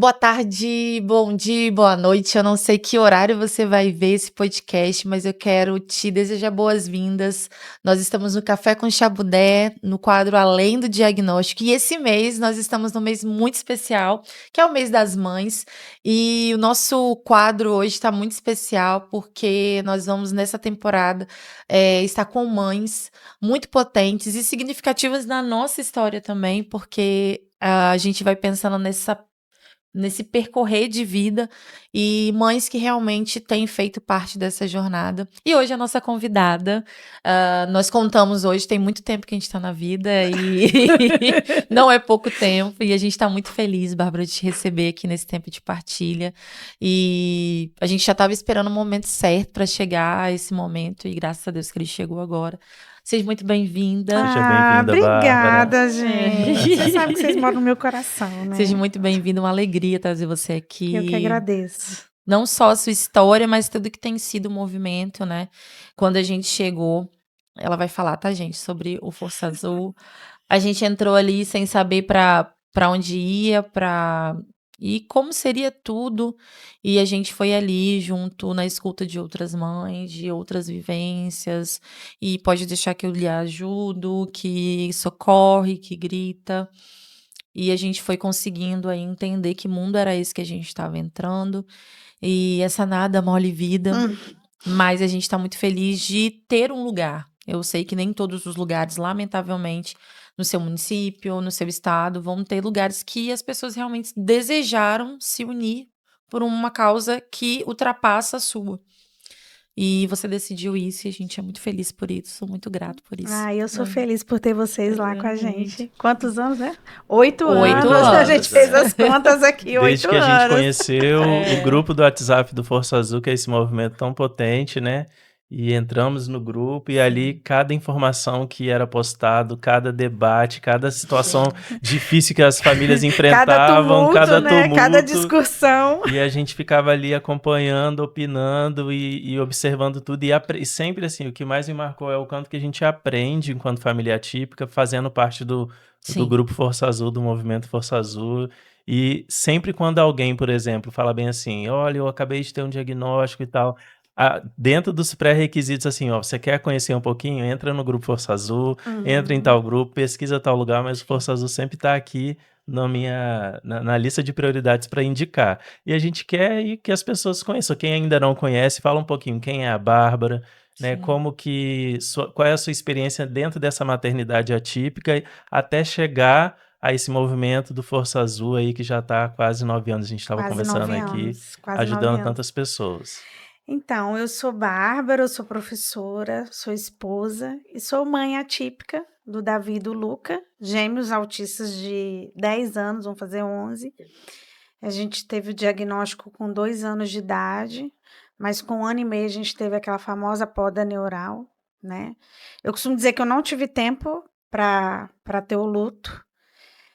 Boa tarde, bom dia, boa noite. Eu não sei que horário você vai ver esse podcast, mas eu quero te desejar boas-vindas. Nós estamos no Café com Chabudé, no quadro Além do Diagnóstico. E esse mês nós estamos num mês muito especial, que é o mês das mães. E o nosso quadro hoje está muito especial porque nós vamos nessa temporada estar com mães muito potentes e significativas na nossa história também, porque a gente vai pensando nesse percorrer de vida e mães que realmente têm feito parte dessa jornada. E hoje a nossa convidada, nós contamos hoje, tem muito tempo que a gente está na vida e não é pouco tempo, e a gente está muito feliz, Bárbara, de te receber aqui nesse tempo de partilha. E a gente já estava esperando o momento certo para chegar a esse momento, e graças a Deus que ele chegou agora. Seja muito bem-vinda. Seja bem-vinda, Bárbara. Obrigada, gente. Vocês sabem que vocês moram no meu coração, né? Seja muito bem-vinda, uma alegria trazer você aqui. Eu que agradeço. Não só a sua história, mas tudo que tem sido o movimento, né? Quando a gente chegou, ela vai falar, tá, gente, sobre o Força Azul. A gente entrou ali sem saber para onde ia, e como seria tudo. E a gente foi ali junto na escuta de outras mães, de outras vivências. E pode deixar que eu lhe ajudo, que socorre, que grita. E a gente foi conseguindo aí entender que mundo era esse que a gente estava entrando. E essa nada mole vida. Mas a gente está muito feliz de ter um lugar. Eu sei que nem todos os lugares, lamentavelmente, no seu município, no seu estado, vão ter lugares que as pessoas realmente desejaram se unir por uma causa que ultrapassa a sua. E você decidiu isso e a gente é muito feliz por isso, sou muito grato por isso. Eu sou feliz por ter vocês lá com a gente. Muito. Quantos anos, né? 8 8 anos. A anos, gente fez as contas aqui, 8 anos. Desde que a gente conheceu o grupo do WhatsApp do Força Azul, que é esse movimento tão potente, né? E entramos no grupo e ali cada informação que era postado, cada debate, cada situação difícil que as famílias enfrentavam, cada tumulto, cada discussão. E a gente ficava ali acompanhando, opinando e observando tudo. E sempre assim, o que mais me marcou é o quanto que a gente aprende enquanto família atípica, fazendo parte do grupo Força Azul, do movimento Força Azul. E sempre quando alguém, por exemplo, fala bem assim, olha, eu acabei de ter um diagnóstico e tal, dentro dos pré-requisitos, assim, ó, você quer conhecer um pouquinho? Entra no grupo Força Azul, entra em tal grupo, pesquisa tal lugar, mas o Força Azul sempre está aqui na lista de prioridades para indicar. E a gente quer que as pessoas conheçam. Quem ainda não conhece, fala um pouquinho quem é a Bárbara, né? Qual é a sua experiência dentro dessa maternidade atípica até chegar a esse movimento do Força Azul aí, que já está há quase 9 anos, a gente estava conversando aqui, ajudando tantas pessoas. Então, eu sou Bárbara, eu sou professora, sou esposa e sou mãe atípica do Davi e do Luca, gêmeos autistas de 10 anos, vão fazer 11. A gente teve o diagnóstico com 2 anos de idade, mas com 1 ano e meio a gente teve aquela famosa poda neural, né? Eu costumo dizer que eu não tive tempo para ter o luto.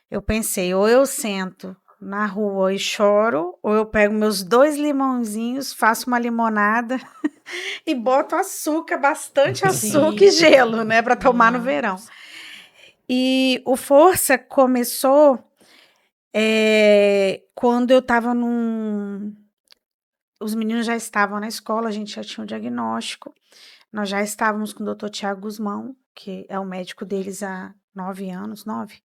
Eu pensei, ou eu sento na rua e choro, ou eu pego meus 2 limãozinhos, faço uma limonada e boto açúcar, bastante açúcar e gelo, né, para tomar no verão. E o Força começou quando eu estava os meninos já estavam na escola, a gente já tinha um diagnóstico, nós já estávamos com o Dr. Tiago Guzmão, que é o médico deles há 9 anos, 9,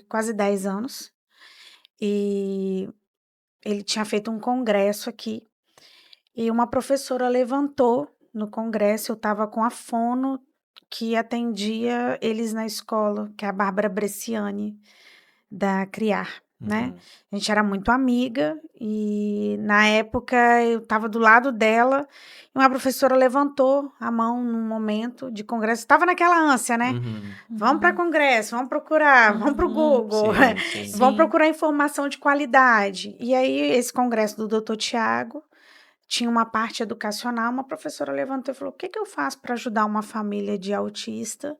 quase 10 anos. E ele tinha feito um congresso aqui e uma professora levantou no congresso, eu estava com a fono que atendia eles na escola, que é a Bárbara Bresciani, da Criar, né? A gente era muito amiga e na época eu estava do lado dela e uma professora levantou a mão num momento de congresso, estava naquela ânsia, né? Vamos para congresso, vamos procurar, vamos para o Google, vamos procurar informação de qualidade. E aí esse congresso do Dr. Tiago tinha uma parte educacional, uma professora levantou e falou, o que eu faço para ajudar uma família de autista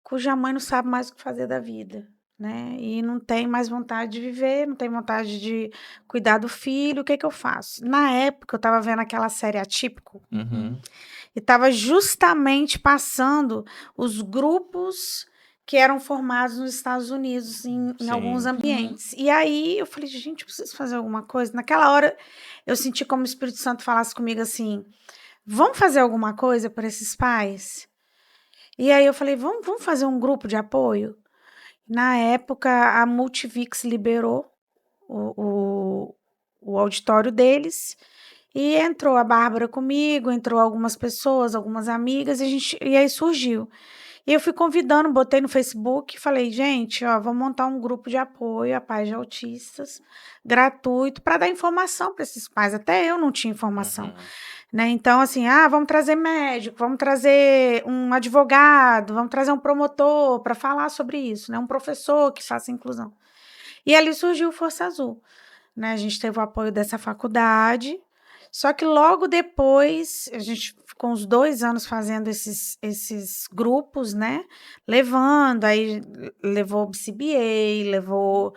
cuja mãe não sabe mais o que fazer da vida? Né? E não tem mais vontade de viver, não tem vontade de cuidar do filho, o que eu faço? Na época, eu estava vendo aquela série Atípico, e estava justamente passando os grupos que eram formados nos Estados Unidos em alguns ambientes. E aí eu falei, gente, eu preciso fazer alguma coisa. Naquela hora eu senti como o Espírito Santo falasse comigo assim, vamos fazer alguma coisa para esses pais? E aí eu falei, vamos fazer um grupo de apoio? Na época, a Multivix liberou o auditório deles e entrou a Bárbara comigo, entrou algumas pessoas, algumas amigas, e aí surgiu. E eu fui convidando, botei no Facebook, falei, gente, ó, vamos montar um grupo de apoio a pais de autistas, gratuito, para dar informação para esses pais. Até eu não tinha informação, né? Então, assim, vamos trazer médico, vamos trazer um advogado, vamos trazer um promotor para falar sobre isso, né? Um professor que faça inclusão. E ali surgiu o Força Azul, né? A gente teve o apoio dessa faculdade, só que logo depois, a gente ficou uns 2 anos fazendo esses grupos, né? Levando, aí levou CBA, levou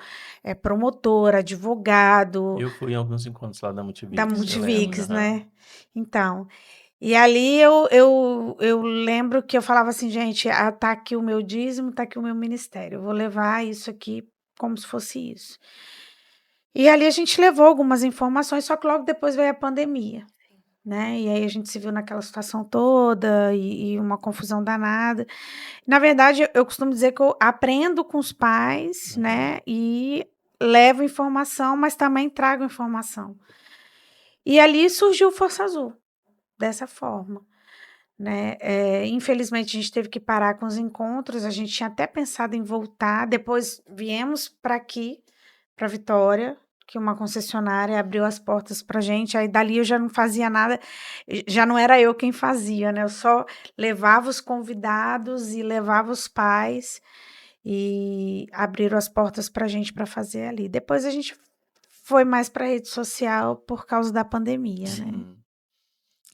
promotor, advogado. Eu fui em alguns encontros lá da Da Multivix. Multivix, né? Então, e ali eu lembro que eu falava assim, gente, tá aqui o meu dízimo, tá aqui o meu ministério. Eu vou levar isso aqui como se fosse isso. E ali a gente levou algumas informações, só que logo depois veio a pandemia, né? E aí a gente se viu naquela situação toda e uma confusão danada. Na verdade, eu costumo dizer que eu aprendo com os pais, né? E levo informação, mas também trago informação. E ali surgiu o Força Azul, dessa forma, né? Infelizmente, a gente teve que parar com os encontros, a gente tinha até pensado em voltar, depois viemos para aqui, para Vitória, que uma concessionária abriu as portas para gente, aí dali eu já não fazia nada, já não era eu quem fazia, né? Eu só levava os convidados e levava os pais e abriram as portas para gente para fazer ali. Depois a gente foi mais para rede social por causa da pandemia, né?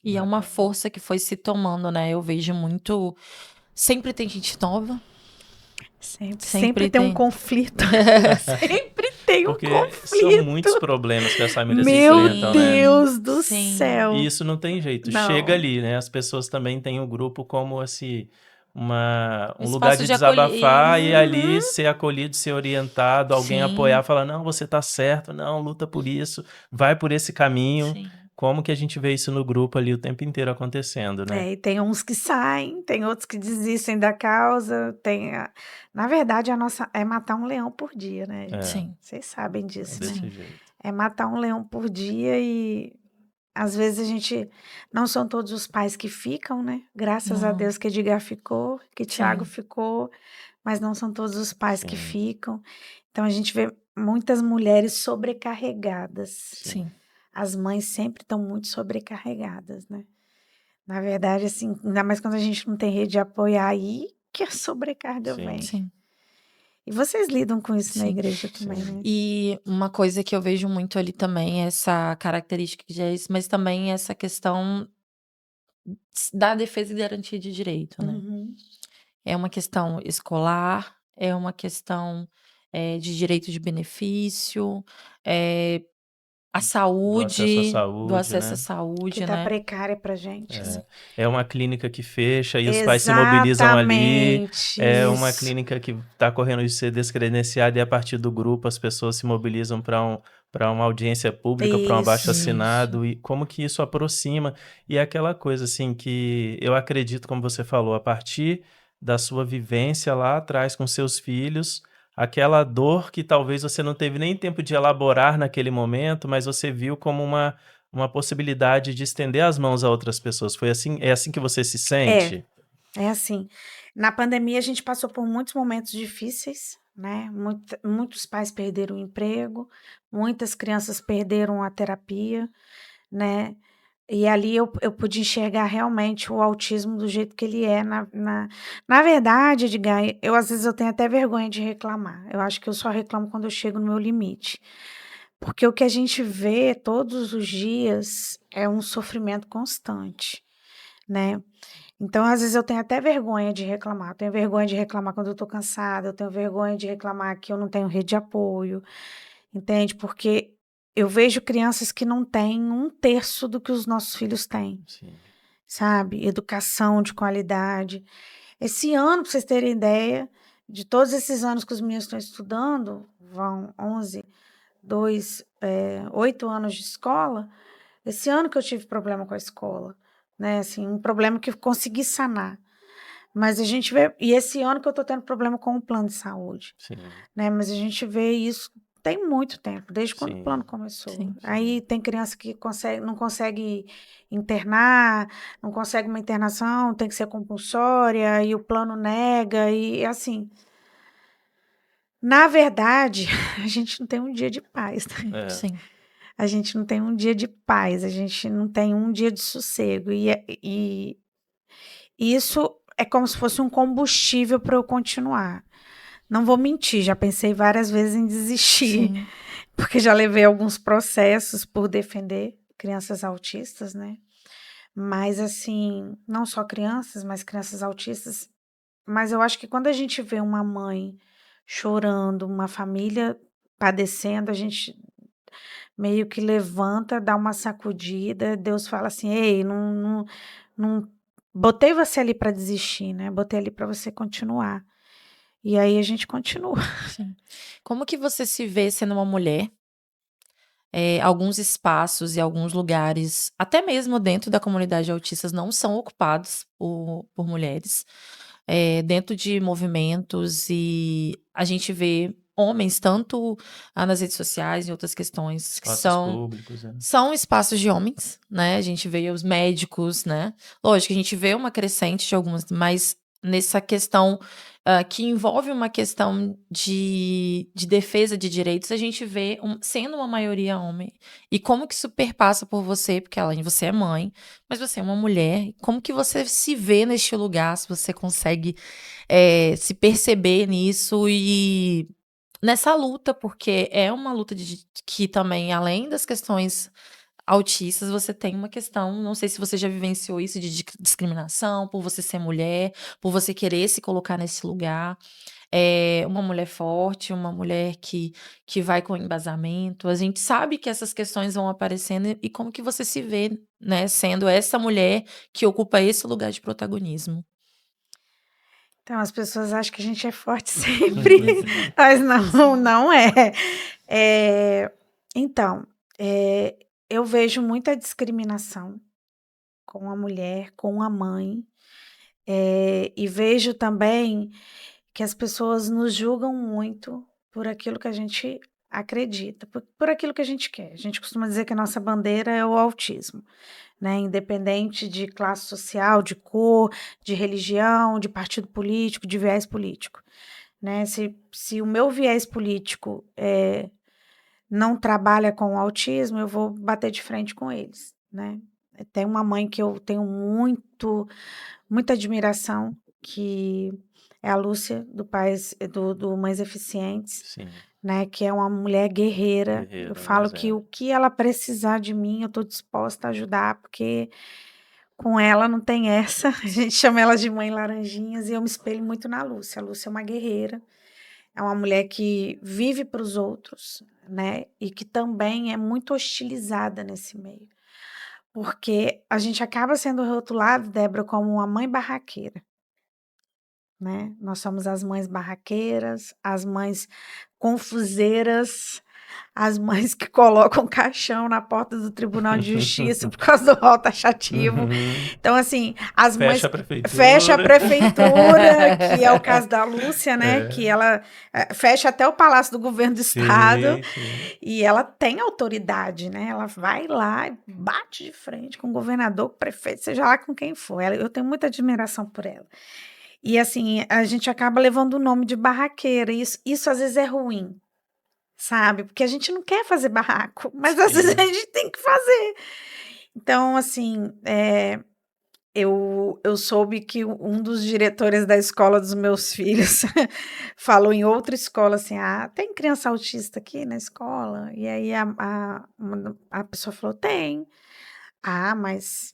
E é uma força que foi se tomando, né? Eu vejo muito. Sempre tem gente nova. Sempre tem um conflito. Sempre tem um Porque conflito. são muitos problemas que as famílias Meu enfrentam, né? Deus do Sim. céu. E isso não tem jeito. Não. Chega ali, né? As pessoas também têm o grupo como assim, um Espaço lugar de de desabafar e acolher. ali ser acolhido, ser orientado, alguém Sim. apoiar, falar, não, você tá certo, não, luta por isso, vai por esse caminho. Sim. Como que a gente vê isso no grupo ali o tempo inteiro acontecendo, né? E tem uns que saem, tem outros que desistem da causa. Na verdade, a nossa é matar um leão por dia, né, gente? Sim. Vocês sabem disso, né? Desse jeito. É matar um leão por dia e às vezes a gente não são todos os pais que ficam, né? Graças a Não. Deus que Edgar ficou, que Tiago Sim. ficou, mas não são todos os pais que Sim. ficam. Então a gente vê muitas mulheres sobrecarregadas. Sim. As mães sempre estão muito sobrecarregadas, né? Na verdade, assim, ainda mais quando a gente não tem rede de apoio, aí que a sobrecarga Sim. vem. Sim. E vocês lidam com isso na Sim. igreja também, Sim. né? E uma coisa que eu vejo muito ali também, essa característica que já é isso, mas também essa questão da defesa e garantia de direito, né? Uhum. É uma questão escolar, é uma questão de direito de benefício, a Do acesso à saúde, do saúde, acesso à né? saúde, Que tá né? precária pra gente, né? É uma clínica que fecha e os pais se mobilizam ali. Exatamente, É uma isso. clínica que está correndo de ser descredenciada e a partir do grupo as pessoas se mobilizam para uma audiência pública, para um abaixo Isso. assinado e como que isso aproxima. E é aquela coisa assim que eu acredito, como você falou, a partir da sua vivência lá atrás com seus filhos, aquela dor que talvez você não teve nem tempo de elaborar naquele momento, mas você viu como uma possibilidade de estender as mãos a outras pessoas. Foi assim? É assim que você se sente? É assim. Na pandemia, a gente passou por muitos momentos difíceis, né? Muitos pais perderam o emprego, muitas crianças perderam a terapia, né? E ali eu pude enxergar realmente o autismo do jeito que ele é. Na verdade, Edgar, às vezes eu tenho até vergonha de reclamar. Eu acho que eu só reclamo quando eu chego no meu limite. Porque o que a gente vê todos os dias é um sofrimento constante, né? Então, às vezes, eu tenho até vergonha de reclamar. Eu tenho vergonha de reclamar quando eu tô cansada, eu tenho vergonha de reclamar que eu não tenho rede de apoio, entende? Porque eu vejo crianças que não têm 1/3 do que os nossos filhos têm, Sim. sabe? Educação de qualidade. Esse ano, para vocês terem ideia, de todos esses anos que os meninos estão estudando, vão 11, 8 anos de escola, esse ano que eu tive problema com a escola, né? Assim, um problema que eu consegui sanar. Mas a gente vê, e esse ano que eu tô tendo problema com o plano de saúde, Sim, né? Mas a gente vê isso tem muito tempo, desde quando o sim, plano começou. Sim. Aí tem criança que não consegue internar, não consegue uma internação, tem que ser compulsória, e o plano nega, e assim. Na verdade, a gente não tem um dia de paz, né? é, Sim. A gente não tem um dia de paz, a gente não tem um dia de sossego. E isso é como se fosse um combustível para eu continuar. Não vou mentir, já pensei várias vezes em desistir, Sim. porque já levei alguns processos por defender crianças autistas, né? Mas assim, não só crianças, mas crianças autistas. Mas eu acho que quando a gente vê uma mãe chorando, uma família padecendo, a gente meio que levanta, dá uma sacudida, Deus fala assim: ei, não botei você ali para desistir, né? Botei ali para você continuar. E aí a gente continua. Sim. Como que você se vê sendo uma mulher? Alguns espaços e alguns lugares, até mesmo dentro da comunidade de autistas, não são ocupados por mulheres. Dentro de movimentos, e a gente vê homens, tanto nas redes sociais e outras questões, que espaços públicos, são espaços de homens, né? A gente vê os médicos, né? Lógico, a gente vê uma crescente de algumas, mas nessa questão que envolve uma questão de defesa de direitos, a gente vê sendo uma maioria homem. E como que isso perpassa por você, porque além de você é mãe, mas você é uma mulher, como que você se vê neste lugar, se você consegue se perceber nisso e nessa luta, porque é uma luta que também, além das questões autistas, você tem uma questão, não sei se você já vivenciou isso, de discriminação por você ser mulher, por você querer se colocar nesse lugar. Uma mulher forte, uma mulher que vai com embasamento. A gente sabe que essas questões vão aparecendo, e como que você se vê, né, sendo essa mulher que ocupa esse lugar de protagonismo. Então, as pessoas acham que a gente é forte sempre, mas não é. Então, eu vejo muita discriminação com a mulher, com a mãe, e vejo também que as pessoas nos julgam muito por aquilo que a gente acredita, por aquilo que a gente quer. A gente costuma dizer que a nossa bandeira é o autismo, né? Independente de classe social, de cor, de religião, de partido político, de viés político, né? Se o meu viés político não trabalha com o autismo, eu vou bater de frente com eles, né? Tem uma mãe que eu tenho muita admiração, que é a Lúcia, do Mães Eficientes, Sim, né? Que é uma mulher guerreira. Eu falo que o que ela precisar de mim, eu estou disposta a ajudar, porque com ela não tem essa. A gente chama ela de Mãe Laranjinhas, e eu me espelho muito na Lúcia. A Lúcia é uma guerreira, é uma mulher que vive para os outros, né? E que também é muito hostilizada nesse meio. Porque a gente acaba sendo rotulado, Débora, como uma mãe barraqueira, né? Nós somos as mães barraqueiras, as mães confuseiras, as mães que colocam caixão na porta do Tribunal de Justiça por causa do rol taxativo. Então, assim, as mães... Fecha a prefeitura. Fecha a prefeitura, que é o caso da Lúcia, né? Que ela fecha até o Palácio do Governo do Estado. Sim. E ela tem autoridade, né? Ela vai lá e bate de frente com o governador, com o prefeito, seja lá com quem for. Eu tenho muita admiração por ela. E assim, a gente acaba levando o nome de barraqueira. Isso às vezes é ruim, sabe? Porque a gente não quer fazer barraco, mas às vezes a gente tem que fazer. Então, assim, eu soube que um dos diretores da escola dos meus filhos falou em outra escola assim: tem criança autista aqui na escola? E aí a pessoa falou: tem. Mas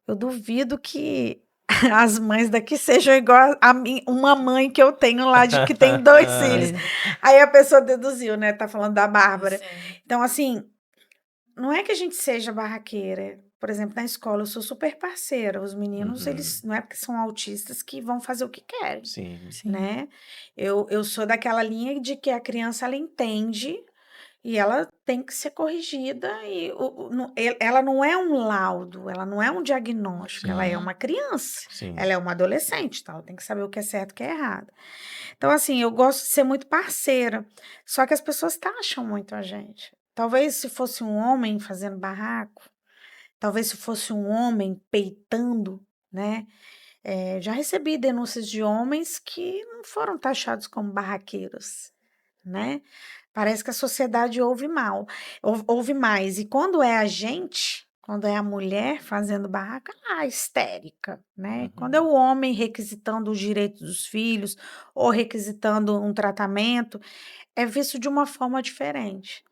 eu duvido que as mães daqui sejam igual uma mãe que eu tenho lá, que tem 2 filhos. Aí a pessoa deduziu, né? Tá falando da Bárbara. Sim. Então, assim, não é que a gente seja barraqueira. Por exemplo, na escola eu sou super parceira. Os meninos, eles não é porque são autistas que vão fazer o que querem, Sim. Sim. né? Eu sou daquela linha de que a criança ela entende e ela tem que ser corrigida e ela não é um laudo, ela não é um diagnóstico, ela é Uhum. uma criança, Sim. ela é uma adolescente, então ela tem que saber o que é certo e o que é errado. Então, assim, eu gosto de ser muito parceira, só que as pessoas taxam muito a gente. Talvez se fosse um homem fazendo barraco, talvez se fosse um homem peitando, né? Já recebi denúncias de homens que não foram taxados como barraqueiros, né? Parece que a sociedade ouve mais. E quando é a gente, quando é a mulher fazendo barraca, histérica, né? Quando é o homem requisitando os direitos dos filhos ou requisitando um tratamento, é visto de uma forma diferente.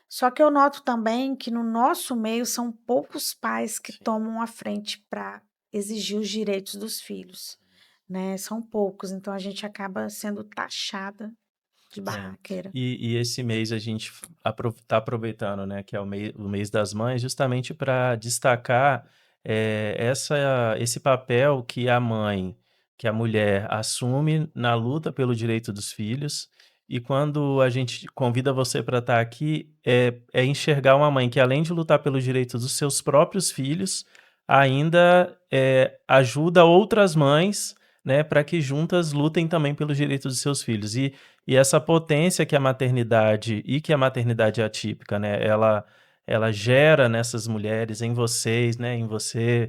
Só que eu noto também que no nosso meio são poucos pais que tomam a frente para exigir os direitos dos filhos, né? São poucos, então a gente acaba sendo taxada de É. barraqueira. E esse mês a gente tá aproveitando, né, que é o mês das mães, justamente para destacar esse papel que a mãe, que a mulher assume na luta pelo direito dos filhos. E quando a gente convida você para estar aqui, é enxergar uma mãe que, além de lutar pelo direito dos seus próprios filhos, ainda ajuda outras mães, né, para que juntas lutem também pelos direitos dos seus filhos. E essa potência que a maternidade e que a maternidade atípica, né, ela gera nessas mulheres, em vocês, né, em você,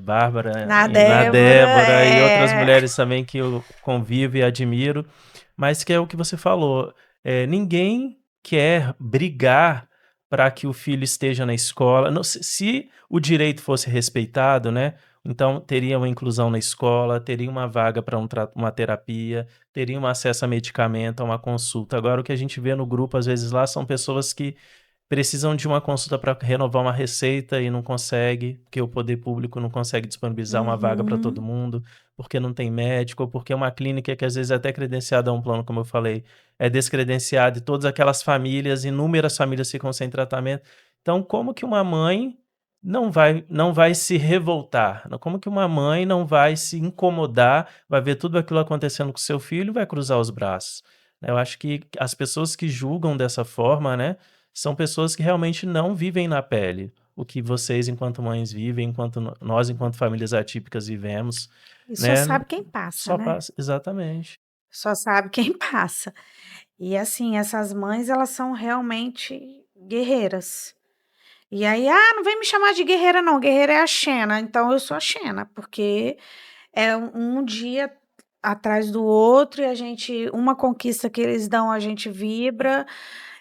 Bárbara, Na na Débora, Débora e outras mulheres também que eu convivo e admiro, mas que é o que você falou, ninguém quer brigar para que o filho esteja na escola. Se o direito fosse respeitado, né, então teria uma inclusão na escola, teria uma vaga para uma terapia, teria um acesso a medicamento, a uma consulta. Agora, o que a gente vê no grupo, às vezes, lá, são pessoas que precisam de uma consulta para renovar uma receita e não consegue, porque o poder público não consegue disponibilizar uma vaga para todo mundo, porque não tem médico, ou porque é uma clínica que, às vezes, é até credenciada a um plano, como eu falei, é descredenciada, e todas aquelas famílias, inúmeras famílias ficam sem tratamento. Então, como que uma mãe não vai se revoltar? Como que uma mãe não vai se incomodar, vai ver tudo aquilo acontecendo com seu filho e vai cruzar os braços? Eu acho que as pessoas que julgam dessa forma, né, são pessoas que realmente não vivem na pele o que vocês, enquanto mães, vivem, enquanto nós, enquanto famílias atípicas, vivemos, e só né? sabe quem passa, Só né? passa, exatamente. Só sabe quem passa. E assim, essas mães, elas são realmente guerreiras. E aí, não vem me chamar de guerreira, não. Guerreira é a Xena. Então eu sou a Xena, porque é um dia atrás do outro e uma conquista que eles dão, a gente vibra,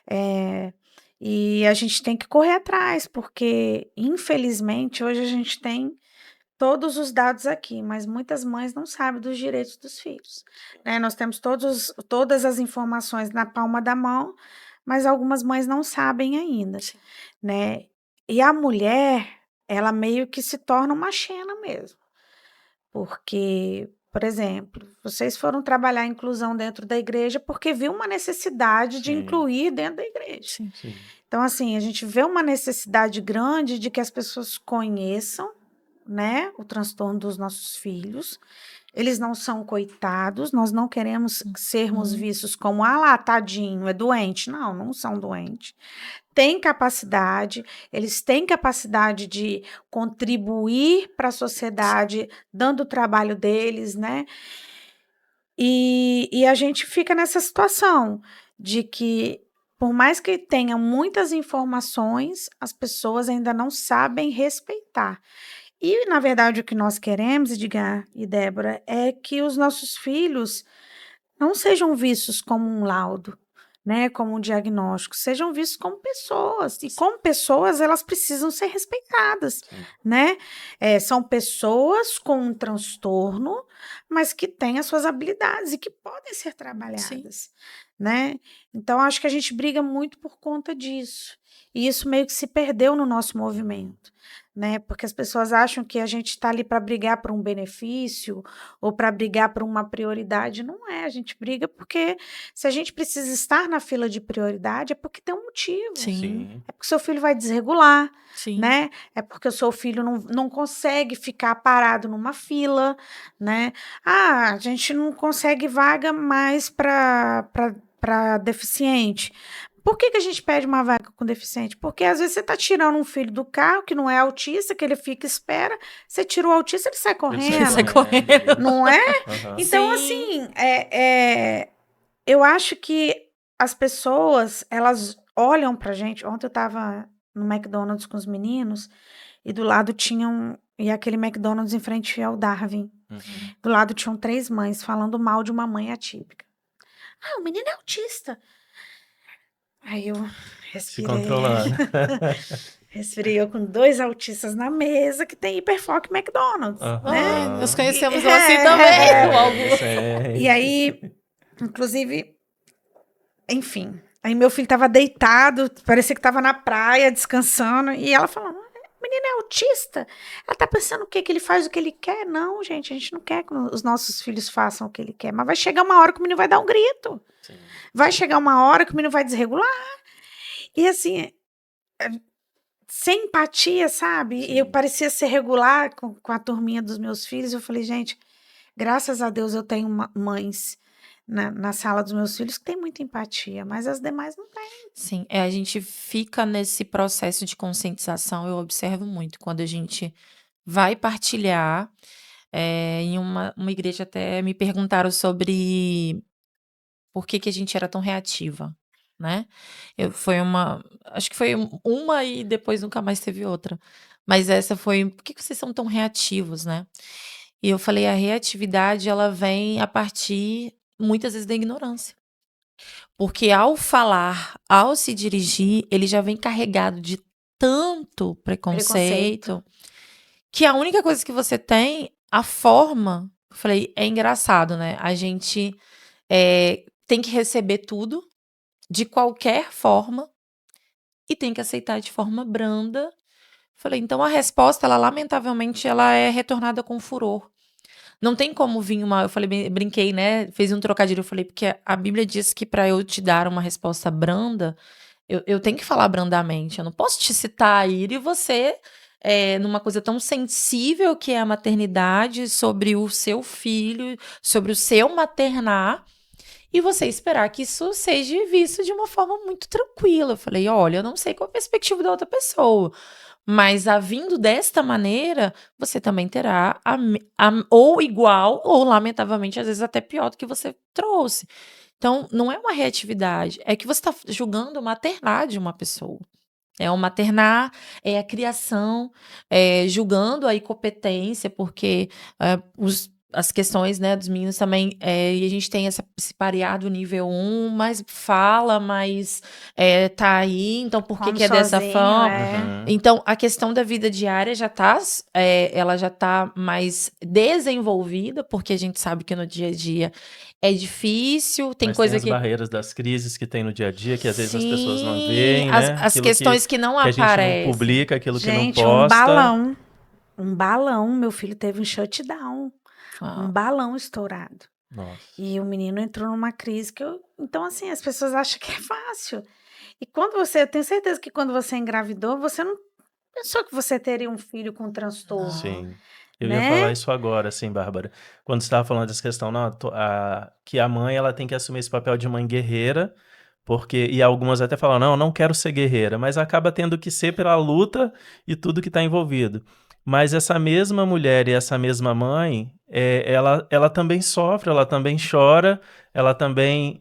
eh, e a gente tem que correr atrás, porque infelizmente hoje a gente tem todos os dados aqui, mas muitas mães não sabem dos direitos dos filhos, né? Nós temos todas as informações na palma da mão, mas algumas mães não sabem ainda, Sim. né? E a mulher, ela meio que se torna uma Xena mesmo. Porque, por exemplo, vocês foram trabalhar a inclusão dentro da igreja porque viu uma necessidade de Sim. incluir dentro da igreja. Sim. Sim. Então, assim, a gente vê uma necessidade grande de que as pessoas conheçam, né, o transtorno dos nossos filhos. Eles não são coitados, nós não queremos sermos vistos como, lá, tadinho, é doente. Não, não são doentes. Têm capacidade, eles têm capacidade de contribuir para a sociedade, dando o trabalho deles, né? E a gente fica nessa situação de que, por mais que tenha muitas informações, as pessoas ainda não sabem respeitar. E, na verdade, o que nós queremos, Edgar e Débora, é que os nossos filhos não sejam vistos como um laudo, né, como um diagnóstico, sejam vistos como pessoas. E como pessoas, elas precisam ser respeitadas, Sim. né? São pessoas com um transtorno, mas que têm as suas habilidades e que podem ser trabalhadas, né? Então, acho que a gente briga muito por conta disso. E isso meio que se perdeu no nosso movimento, né? Porque as pessoas acham que a gente está ali para brigar por um benefício ou para brigar por uma prioridade. Não é, a gente briga porque se a gente precisa estar na fila de prioridade é porque tem um motivo. Sim, Sim. É porque seu filho vai desregular, sim. né? É porque o seu filho não consegue ficar parado numa fila, né? Ah, a gente não consegue vaga mais para deficiente. Por que a gente pede uma vaga com deficiente? Porque às vezes você está tirando um filho do carro que não é autista, que ele fica espera, você tira o autista, ele sai Ele correndo, sai correndo. não é? Aham. Então, Sim. assim, eu acho que as pessoas, elas olham pra gente. Ontem eu tava no McDonald's com os meninos e do lado tinham. E aquele McDonald's em frente ao Darwin. Uhum. Do lado tinham 3 mães falando mal de uma mãe atípica. Ah, o menino é autista. Aí eu Se respirei. controlando. Respirei eu com 2 autistas na mesa que tem hiperfoco McDonald's, né? Aham. Nós conhecemos E- um assim é, também, é. o Augusto. Sim. E aí, inclusive, enfim. Aí meu filho tava deitado, parecia que tava na praia, descansando, e ela falando, o menino é autista. Ela tá pensando o quê? Que ele faz o que ele quer? Não, gente, a gente não quer que os nossos filhos façam o que ele quer, mas vai chegar uma hora que o menino vai dar um grito. Sim. Vai chegar uma hora que o menino vai desregular. E assim, sem empatia, sabe? Sim. E eu parecia ser regular com a turminha dos meus filhos. Eu falei, gente, graças a Deus eu tenho mães na sala dos meus filhos que tem muita empatia, mas as demais não têm. Sim, a gente fica nesse processo de conscientização, eu observo muito, quando a gente vai partilhar, em uma igreja até me perguntaram sobre por que a gente era tão reativa, né? Acho que foi uma e depois nunca mais teve outra. Mas essa foi, por que vocês são tão reativos, né? E eu falei, a reatividade, ela vem a partir, muitas vezes, da ignorância. Porque ao falar, ao se dirigir, ele já vem carregado de tanto preconceito, que a única coisa que você tem, a forma, eu falei, é engraçado, né? A gente tem que receber tudo, de qualquer forma, e tem que aceitar de forma branda. Falei, então a resposta, ela lamentavelmente, ela é retornada com furor. Não tem como vir eu falei, brinquei, né? Fez um trocadilho, eu falei, porque a Bíblia diz que para eu te dar uma resposta branda, eu tenho que falar brandamente. Eu não posso te citar aí e você, numa coisa tão sensível que é a maternidade, sobre o seu filho, sobre o seu maternar, e você esperar que isso seja visto de uma forma muito tranquila. Eu falei, olha, eu não sei qual a perspectiva da outra pessoa, mas vindo desta maneira, você também terá ou igual, ou lamentavelmente, às vezes até pior do que você trouxe. Então, não é uma reatividade, é que você está julgando o maternar de uma pessoa. É o maternar, é a criação, julgando a incompetência, porque as questões, né, dos meninos também, e a gente tem esse pareado nível 1, mas fala, mas tá aí, então por que Come que é dessa sozinho, forma? Uhum. Então, a questão da vida diária ela já tá mais desenvolvida, porque a gente sabe que no dia a dia é difícil, tem Mas coisa tem as que... barreiras das crises que tem no dia a dia, que às vezes as pessoas não Sim, veem, né? as Aquilo questões que não que a gente não aparecem. publica, aquilo que não Gente, posta. um balão, meu filho teve um shutdown, um balão estourado. Nossa. E o menino entrou numa crise então assim, as pessoas acham que é fácil. E eu tenho certeza que quando você engravidou, você não pensou que você teria um filho com transtorno, Sim. Eu ia né? falar isso agora, assim, Bárbara. Quando você estava falando dessa questão, não, que a mãe ela tem que assumir esse papel de mãe guerreira, e algumas até falam, não, eu não quero ser guerreira, mas acaba tendo que ser pela luta e tudo que está envolvido. Mas essa mesma mulher e essa mesma mãe, ela também sofre, ela também chora, ela também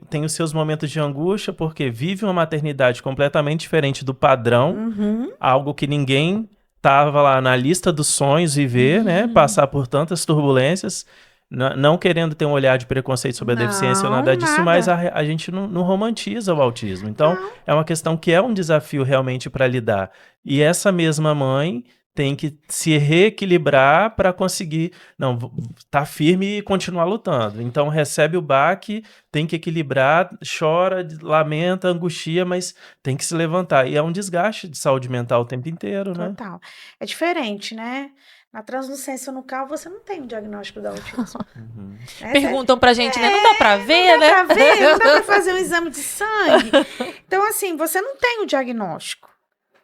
tem os seus momentos de angústia, porque vive uma maternidade completamente diferente do padrão, Uhum. algo que ninguém estava lá na lista dos sonhos viver, né? Passar por tantas turbulências, não querendo ter um olhar de preconceito sobre a deficiência ou nada disso, mas a gente não romantiza o autismo. Então, é uma questão que é um desafio realmente para lidar. E essa mesma mãe tem que se reequilibrar para conseguir, não, tá firme e continuar lutando. Então recebe o baque, tem que equilibrar, chora, lamenta, angustia, mas tem que se levantar. E é um desgaste de saúde mental o tempo inteiro, né? Total. É diferente, né? Na translucência nucal você não tem o diagnóstico do autismo. Uhum. Né? Perguntam pra gente, né? Não dá pra ver, Não dá né? pra ver, não dá pra fazer um exame de sangue. Então, assim, você não tem o diagnóstico.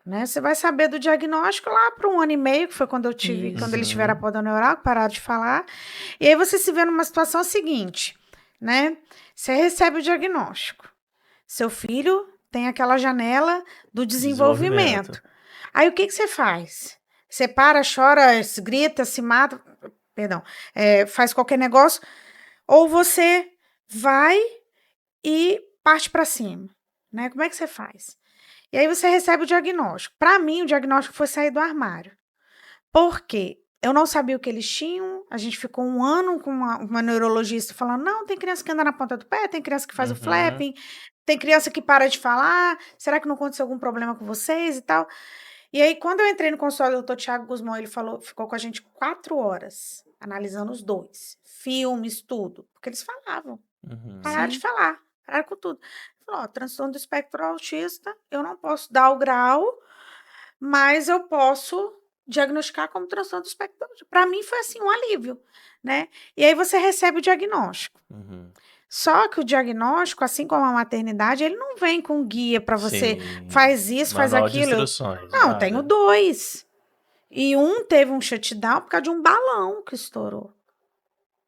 Né? Você vai saber do diagnóstico lá para 1 ano e meio, que foi quando eu tive, Isso. quando eles tiveram a poda neural, que pararam de falar. E aí você se vê numa situação seguinte, né? Você recebe o diagnóstico. Seu filho tem aquela janela do desenvolvimento. Aí o que você faz? Você para, chora, grita, se mata, perdão, faz qualquer negócio, ou você vai e parte para cima, né? Como é que você faz? E aí você recebe o diagnóstico. Para mim, o diagnóstico foi sair do armário. Por quê? Eu não sabia o que eles tinham. A gente ficou 1 ano com uma neurologista falando: não, tem criança que anda na ponta do pé, tem criança que faz o flapping, tem criança que para de falar. Será que não aconteceu algum problema com vocês e tal? E aí, quando eu entrei no consultório do Dr. Tiago Guzmão, ele ficou com a gente 4 horas, analisando os dois, filmes, tudo, porque eles falavam. Pararam de falar, pararam com tudo. Falou: transtorno do espectro autista, eu não posso dar o grau, mas eu posso diagnosticar como transtorno do espectro autista. Para mim foi assim um alívio, né? E aí você recebe o diagnóstico. Só que o diagnóstico, assim como a maternidade, ele não vem com guia para você, faz isso, faz Manual de aquilo. instruções, Não, nada. tenho 2. E um teve um shutdown por causa de um balão que estourou.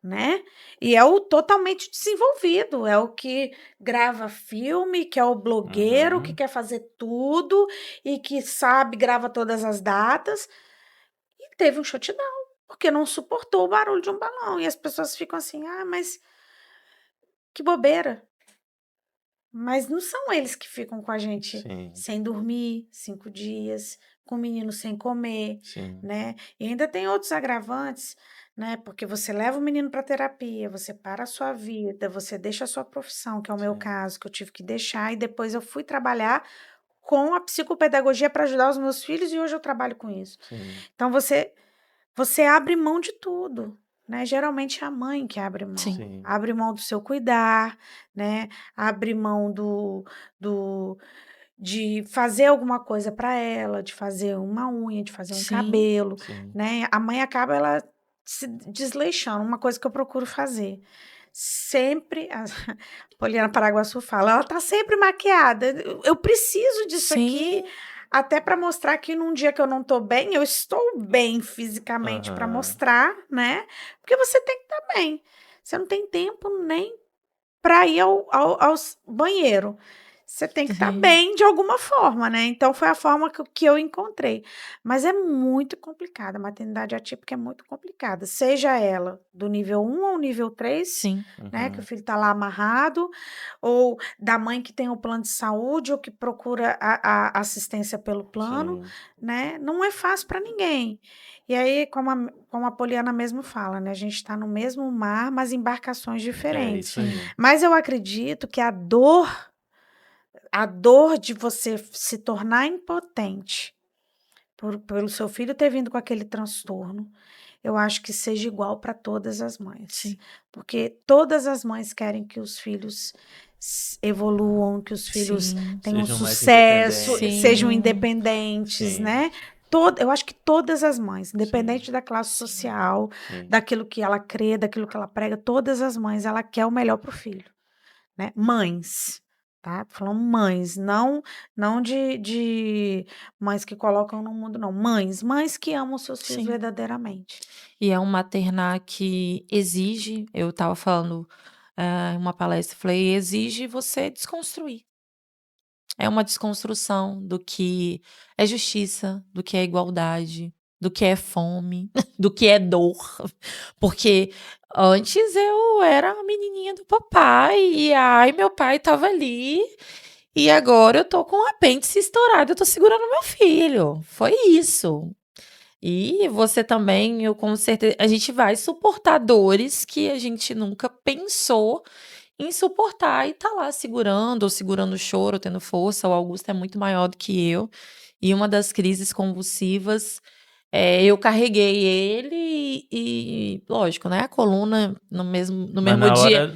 Né? E é o totalmente desenvolvido, é o que grava filme, que é o blogueiro, que quer fazer tudo e que sabe, grava todas as datas. E teve um shutdown, porque não suportou o barulho de um balão. E as pessoas ficam assim: ah, mas que bobeira. Mas não são eles que ficam com a gente sem dormir 5 dias, com o menino sem comer, né? E ainda tem outros agravantes, né? Porque você leva o menino para terapia, você para a sua vida, você deixa a sua profissão, que é o meu caso, que eu tive que deixar, e depois eu fui trabalhar com a psicopedagogia para ajudar os meus filhos e hoje eu trabalho com isso. Então você abre mão de tudo. Né? Geralmente é a mãe que abre mão. Abre mão do seu cuidar, né? Abre mão de fazer alguma coisa para ela, de fazer uma unha, de fazer um cabelo, né? A mãe acaba ela se desleixando, uma coisa que eu procuro fazer. Sempre, a Poliana Paraguaçu fala, ela tá sempre maquiada. Eu preciso disso aqui, até para mostrar que num dia que eu não tô bem, eu estou bem fisicamente para mostrar, né? Porque você tem que estar bem. Você não tem tempo nem para ir ao banheiro. Você tem que estar bem de alguma forma, né? Então foi a forma que eu encontrei. Mas é muito complicada. A maternidade atípica é muito complicada. Seja ela do nível 1 ao nível 3, né? Que o filho está lá amarrado, ou da mãe que tem o plano de saúde, ou que procura a assistência pelo plano, né? Não é fácil para ninguém. E aí, como a Poliana mesmo fala, né? A gente está no mesmo mar, mas embarcações diferentes. Mas eu acredito que a dor de você se tornar impotente pelo seu filho ter vindo com aquele transtorno, eu acho que seja igual para todas as mães. Porque todas as mães querem que os filhos evoluam, que os filhos tenham Sejam mais sucesso, independentes. sejam independentes, né? Eu acho que todas as mães, independente da classe social, daquilo que ela crê, daquilo que ela prega, todas as mães, ela quer o melhor para o filho. Né? Mães, tá? Falando mães, não de mães que colocam no mundo, não. Mães que amam seus filhos verdadeiramente. E é um maternar que exige, eu estava falando em uma palestra, falei, exige você desconstruir. É uma desconstrução do que é justiça, do que é igualdade, do que é fome, do que é dor. Porque antes eu era a menininha do papai e ai, meu pai estava ali e agora eu tô com o apêndice estourado, eu tô segurando meu filho. Foi isso. E você também, eu com certeza, a gente vai suportar dores que a gente nunca pensou em suportar e tá lá segurando, ou segurando o choro, tendo força. O Augusto é muito maior do que eu. E uma das crises convulsivas eu carreguei ele e, lógico, né? A coluna no mesmo Mas na dia. hora,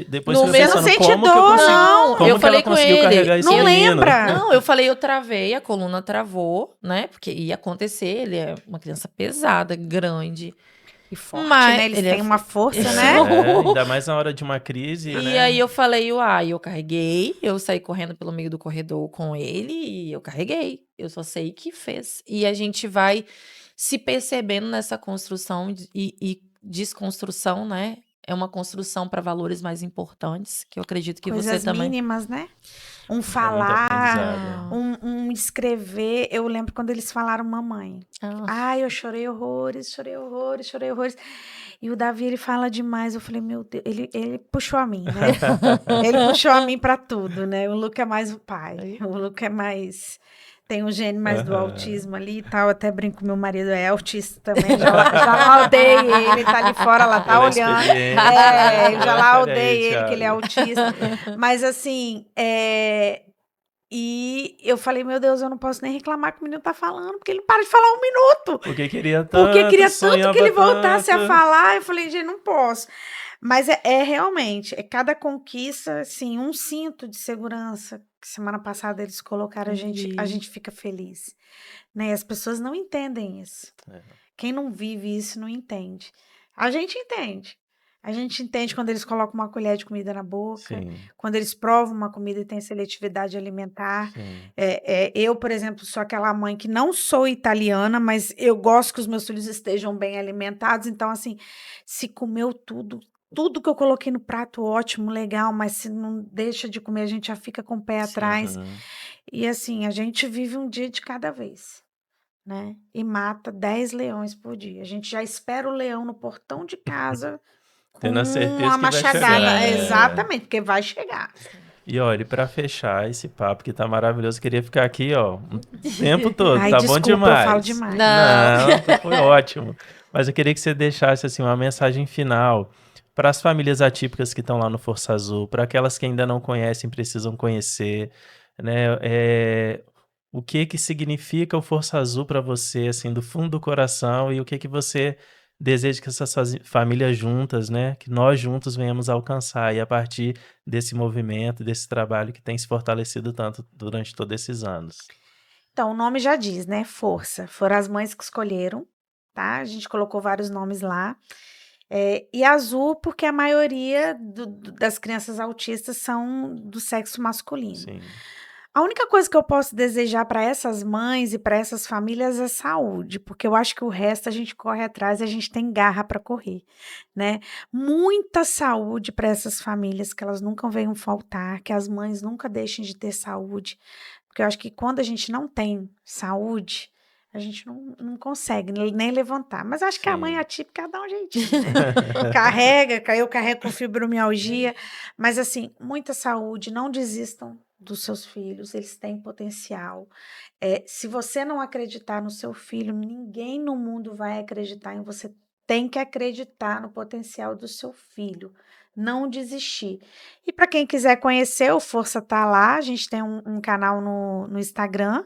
depois No você mesmo pensando, sente como que eu dor, consigo, não, como eu que falei ela com conseguiu ele. carregar esse Não menino? lembra? Não, eu falei, eu travei, a coluna travou, né? Porque ia acontecer, ele é uma criança pesada, grande. E forte, Mas né? Eles ele têm uma força, né? Ainda mais na hora de uma crise, E né? aí eu falei, eu carreguei, eu saí correndo pelo meio do corredor com ele e eu carreguei. Eu só sei que fez. E a gente vai se percebendo nessa construção e desconstrução, né? É uma construção para valores mais importantes, que eu acredito que você Coisas também. mínimas, né? Um É muito falar, aprendizado. um escrever. Eu lembro quando eles falaram mamãe. Ai, eu chorei horrores, chorei horrores, chorei horrores. E o Davi, ele fala demais. Eu falei, meu Deus, ele puxou a mim, né? Ele puxou a mim pra tudo, né? O Luca é mais o pai. O Luca é mais... Tem um gene mais do autismo ali e tal. Eu até brinco, meu marido é autista também. Já laudei ele, tá ali fora, lá tá Pela olhando. experiência. Eu já Olha laudei aí, ele, que ele é Thiago. autista. Mas assim, e eu falei, meu Deus, eu não posso nem reclamar que o menino tá falando, porque ele não para de falar um minuto. Porque queria Porque tanto, queria tanto que ele sonhava voltasse a tanto. falar. Eu falei, gente, não posso. Mas é realmente, cada conquista, assim, um cinto de segurança. Que semana passada eles colocaram, a gente fica feliz. Né? E as pessoas não entendem isso. Quem não vive isso não entende. A gente entende. A gente entende quando eles colocam uma colher de comida na boca, Sim. quando eles provam uma comida e tem seletividade alimentar. Sim. Eu, por exemplo, sou aquela mãe que não sou italiana, mas eu gosto que os meus filhos estejam bem alimentados. Então, assim, se comeu tudo que eu coloquei no prato, ótimo, legal, mas se não deixa de comer, a gente já fica com o pé atrás. E assim, a gente vive um dia de cada vez. Né? E mata 10 leões por dia. A gente já espera o leão no portão de casa com Tendo a certeza uma que vai machadada. chegar. Exatamente, porque vai chegar. E olha, pra fechar esse papo que tá maravilhoso, queria ficar aqui, ó, o tempo todo. Ai, Tá desculpa, bom demais. eu falo demais. Não, foi ótimo. Mas eu queria que você deixasse assim uma mensagem final para as famílias atípicas que estão lá no Força Azul, para aquelas que ainda não conhecem, precisam conhecer, né? O que que significa o Força Azul para você, assim, do fundo do coração, e o que que você deseja que essas famílias juntas, né, que nós juntos venhamos a alcançar, e a partir desse movimento, desse trabalho que tem se fortalecido tanto durante todos esses anos. Então, o nome já diz, né? Força. Foram as mães que escolheram, tá? A gente colocou vários nomes lá. E azul, porque a maioria das crianças autistas são do sexo masculino. Sim. A única coisa que eu posso desejar para essas mães e para essas famílias é saúde, porque eu acho que o resto a gente corre atrás e a gente tem garra para correr, né? Muita saúde para essas famílias, que elas nunca venham faltar, que as mães nunca deixem de ter saúde, porque eu acho que quando a gente não tem saúde, a gente não consegue nem levantar. Mas acho que a mãe atípica dá um jeitinho, né? Eu carrego com fibromialgia, mas assim, muita saúde, não desistam dos seus filhos, eles têm potencial. Se você não acreditar no seu filho, ninguém no mundo vai acreditar em você. Tem que acreditar no potencial do seu filho, não desistir. E para quem quiser conhecer, o Força tá lá, a gente tem um canal no Instagram,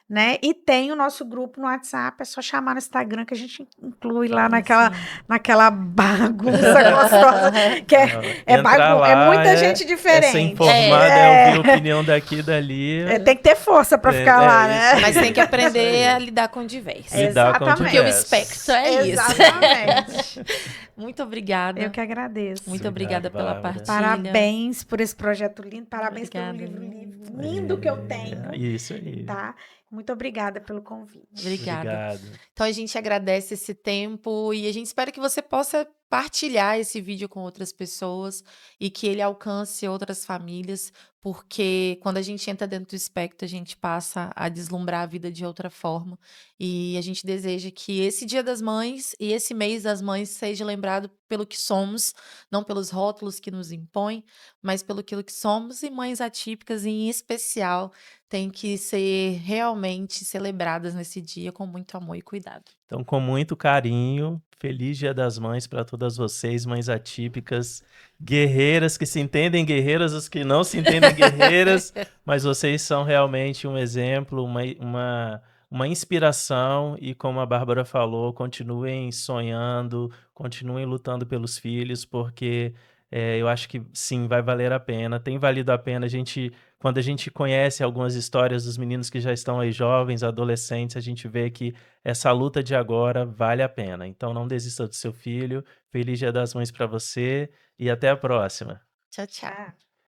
né? E tem o nosso grupo no WhatsApp, é só chamar no Instagram que a gente inclui lá naquela bagunça gostosa, que é muita gente diferente. Ser informada, ouvir a opinião daqui e dali. Tem que ter força para ficar lá, né? Mas tem que aprender a lidar com diversos. Exatamente. Porque o espectro é isso. Exatamente. Muito obrigada. Eu que agradeço. Muito obrigada pela partilha. Parabéns por esse projeto lindo, parabéns pelo livro lindo que eu tenho. Isso aí. Tá? Muito obrigada pelo convite. Obrigada. Então a gente agradece esse tempo e a gente espera que você possa partilhar esse vídeo com outras pessoas e que ele alcance outras famílias, porque quando a gente entra dentro do espectro, a gente passa a deslumbrar a vida de outra forma. E a gente deseja que esse Dia das Mães e esse mês das mães seja lembrado pelo que somos, não pelos rótulos que nos impõem, mas pelo que somos, e mães atípicas em especial têm que ser realmente celebradas nesse dia com muito amor e cuidado. Então, com muito carinho, feliz Dia das Mães para todas vocês, mães atípicas, guerreiras que se entendem guerreiras, os que não se entendem guerreiras, mas vocês são realmente um exemplo, uma inspiração e, como a Bárbara falou, continuem sonhando, continuem lutando pelos filhos, porque eu acho que sim, vai valer a pena. Tem valido a pena. Quando a gente conhece algumas histórias dos meninos que já estão aí jovens, adolescentes, a gente vê que essa luta de agora vale a pena. Então não desista do seu filho. Feliz Dia das Mães para você e até a próxima. Tchau, tchau. Tá.